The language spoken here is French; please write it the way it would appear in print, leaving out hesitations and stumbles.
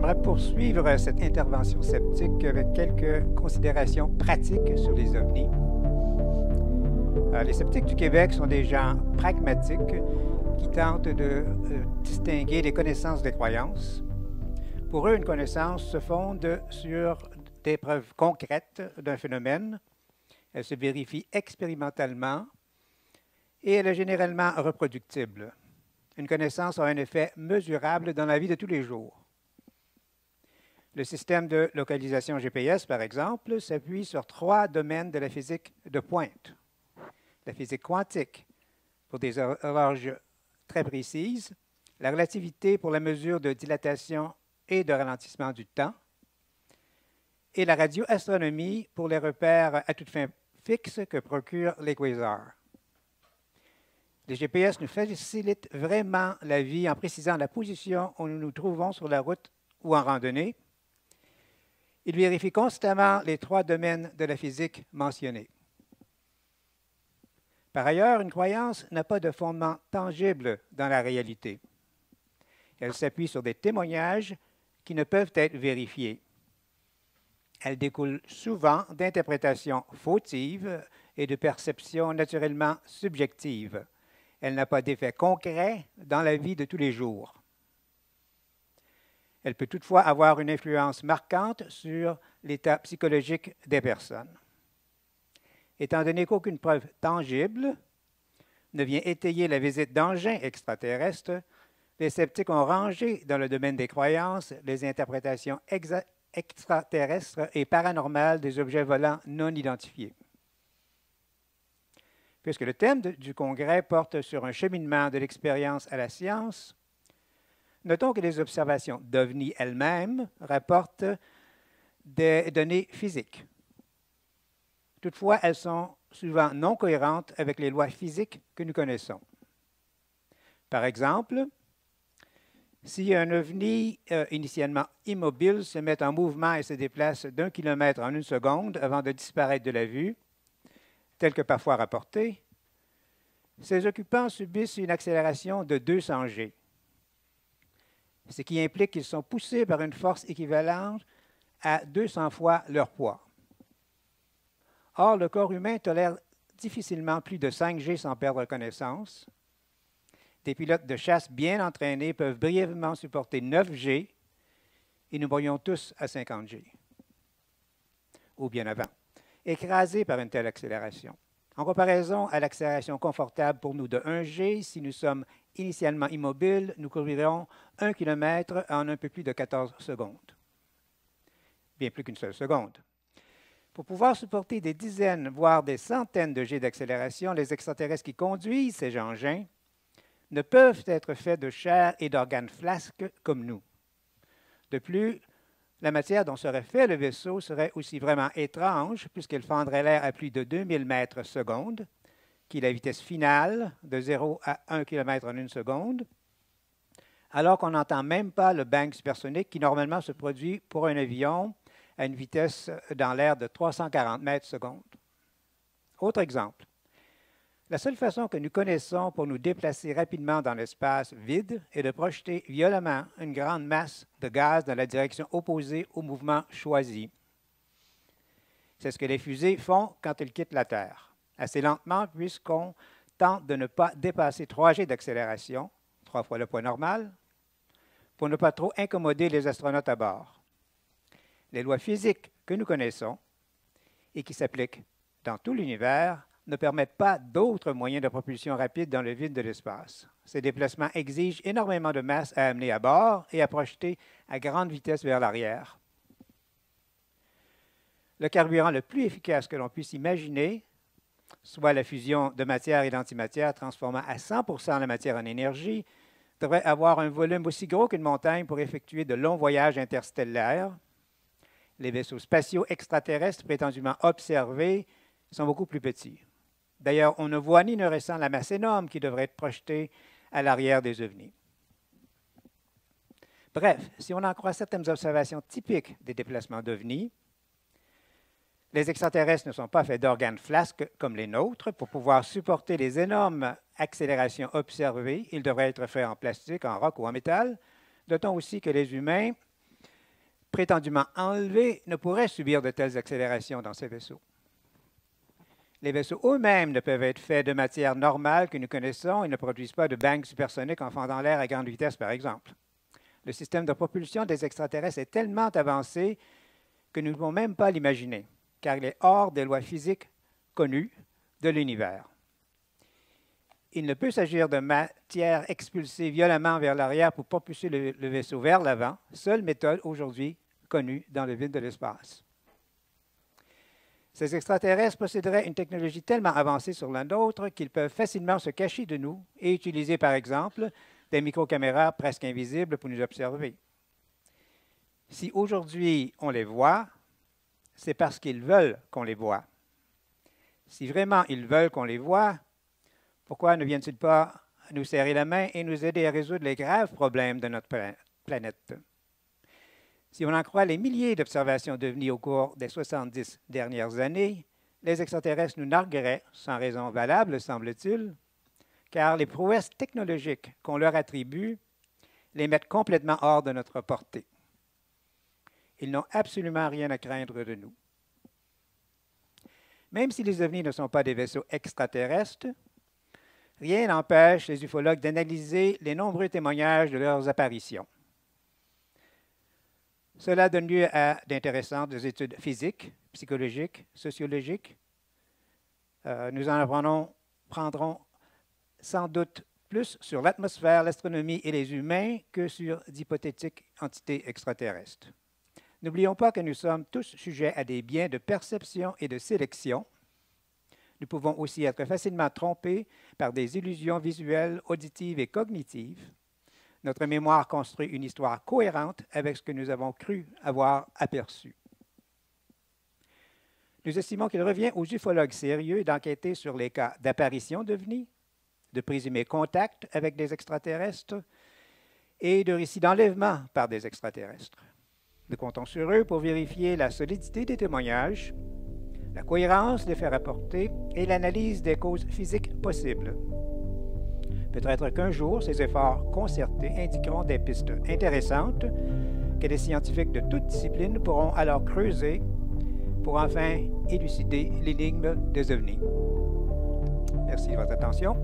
j'aimerais poursuivre cette intervention sceptique avec quelques considérations pratiques sur les ovnis. Les sceptiques du Québec sont des gens pragmatiques qui tentent de distinguer les connaissances des croyances. Pour eux, une connaissance se fonde sur des preuves concrètes d'un phénomène. Elle se vérifie expérimentalement et elle est généralement reproductible. Une connaissance a un effet mesurable dans la vie de tous les jours. Le système de localisation GPS, par exemple, s'appuie sur 3 domaines de la physique de pointe. La physique quantique, pour des horloges très précises, la relativité pour la mesure de dilatation et de ralentissement du temps, et la radioastronomie pour les repères à toute fin fixe que procurent les quasars. Les GPS nous facilitent vraiment la vie en précisant la position où nous nous trouvons sur la route ou en randonnée. Ils vérifient constamment les 3 domaines de la physique mentionnés. Par ailleurs, une croyance n'a pas de fondement tangible dans la réalité. Elle s'appuie sur des témoignages qui ne peuvent être vérifiés. Elle découle souvent d'interprétations fautives et de perceptions naturellement subjectives. Elle n'a pas d'effet concret dans la vie de tous les jours. Elle peut toutefois avoir une influence marquante sur l'état psychologique des personnes. Étant donné qu'aucune preuve tangible ne vient étayer la visite d'engins extraterrestres, les sceptiques ont rangé dans le domaine des croyances les interprétations extraterrestres et paranormales des objets volants non identifiés. Puisque le thème du congrès porte sur un cheminement de l'expérience à la science, notons que les observations d'OVNI elles-mêmes rapportent des données physiques. Toutefois, elles sont souvent non cohérentes avec les lois physiques que nous connaissons. Par exemple, si un ovni initialement immobile se met en mouvement et se déplace d'1 kilomètre en 1 seconde avant de disparaître de la vue, tel que parfois rapporté, ses occupants subissent une accélération de 200 G, ce qui implique qu'ils sont poussés par une force équivalente à 200 fois leur poids. Or, le corps humain tolère difficilement plus de 5 G sans perdre connaissance. Des pilotes de chasse bien entraînés peuvent brièvement supporter 9 G et nous voyons tous à 50 G, ou bien avant, écrasés par une telle accélération. En comparaison à l'accélération confortable pour nous de 1 G, si nous sommes initialement immobiles, nous couvrirons 1 km en un peu plus de 14 secondes. Bien plus qu'une seule seconde. Pour pouvoir supporter des dizaines, voire des centaines de G d'accélération, les extraterrestres qui conduisent ces engins ne peuvent être faits de chair et d'organes flasques comme nous. De plus, la matière dont serait fait le vaisseau serait aussi vraiment étrange puisqu'elle fendrait l'air à plus de 2000 mètres secondes, qui est la vitesse finale de 0 à 1 km en 1 seconde, alors qu'on n'entend même pas le bang supersonique qui normalement se produit pour un avion à une vitesse dans l'air de 340 mètres secondes. Autre exemple. La seule façon que nous connaissons pour nous déplacer rapidement dans l'espace vide est de projeter violemment une grande masse de gaz dans la direction opposée au mouvement choisi. C'est ce que les fusées font quand elles quittent la Terre, assez lentement puisqu'on tente de ne pas dépasser 3 G d'accélération, 3 fois le poids normal, pour ne pas trop incommoder les astronautes à bord. Les lois physiques que nous connaissons et qui s'appliquent dans tout l'univers ne permettent pas d'autres moyens de propulsion rapide dans le vide de l'espace. Ces déplacements exigent énormément de masse à amener à bord et à projeter à grande vitesse vers l'arrière. Le carburant le plus efficace que l'on puisse imaginer, soit la fusion de matière et d'antimatière transformant à 100% la matière en énergie, devrait avoir un volume aussi gros qu'une montagne pour effectuer de longs voyages interstellaires. Les vaisseaux spatiaux extraterrestres prétendument observés sont beaucoup plus petits. D'ailleurs, on ne voit ni ne ressent la masse énorme qui devrait être projetée à l'arrière des ovnis. Bref, si on en croit certaines observations typiques des déplacements d'ovnis, les extraterrestres ne sont pas faits d'organes flasques comme les nôtres. Pour pouvoir supporter les énormes accélérations observées, ils devraient être faits en plastique, en roc ou en métal. Notons aussi que les humains prétendument enlevés ne pourraient subir de telles accélérations dans ces vaisseaux. Les vaisseaux eux-mêmes ne peuvent être faits de matière normale que nous connaissons et ne produisent pas de bangs supersoniques en fendant l'air à grande vitesse, par exemple. Le système de propulsion des extraterrestres est tellement avancé que nous ne pouvons même pas l'imaginer, car il est hors des lois physiques connues de l'univers. Il ne peut s'agir de matière expulsée violemment vers l'arrière pour propulser le vaisseau vers l'avant, seule méthode aujourd'hui connue dans le vide de l'espace. Ces extraterrestres posséderaient une technologie tellement avancée sur la nôtre qu'ils peuvent facilement se cacher de nous et utiliser, par exemple, des microcaméras presque invisibles pour nous observer. Si aujourd'hui on les voit, c'est parce qu'ils veulent qu'on les voie. Si vraiment ils veulent qu'on les voie, pourquoi ne viennent-ils pas nous serrer la main et nous aider à résoudre les graves problèmes de notre planète? Si on en croit les milliers d'observations d'OVNI au cours des 70 dernières années, les extraterrestres nous nargueraient, sans raison valable, semble-t-il, car les prouesses technologiques qu'on leur attribue les mettent complètement hors de notre portée. Ils n'ont absolument rien à craindre de nous. Même si les OVNI ne sont pas des vaisseaux extraterrestres, rien n'empêche les ufologues d'analyser les nombreux témoignages de leurs apparitions. Cela donne lieu à d'intéressantes études physiques, psychologiques, sociologiques. Nous en prendrons sans doute plus sur l'atmosphère, l'astronomie et les humains que sur d'hypothétiques entités extraterrestres. N'oublions pas que nous sommes tous sujets à des biais de perception et de sélection. Nous pouvons aussi être facilement trompés par des illusions visuelles, auditives et cognitives. Notre mémoire construit une histoire cohérente avec ce que nous avons cru avoir aperçu. Nous estimons qu'il revient aux ufologues sérieux d'enquêter sur les cas d'apparition d'OVNI, de présumés contacts avec des extraterrestres et de récits d'enlèvement par des extraterrestres. Nous comptons sur eux pour vérifier la solidité des témoignages, la cohérence des faits rapportés et l'analyse des causes physiques possibles. Peut-être qu'un jour, ces efforts concertés indiqueront des pistes intéressantes que les scientifiques de toute discipline pourront alors creuser pour enfin élucider l'énigme des OVNI. Merci de votre attention.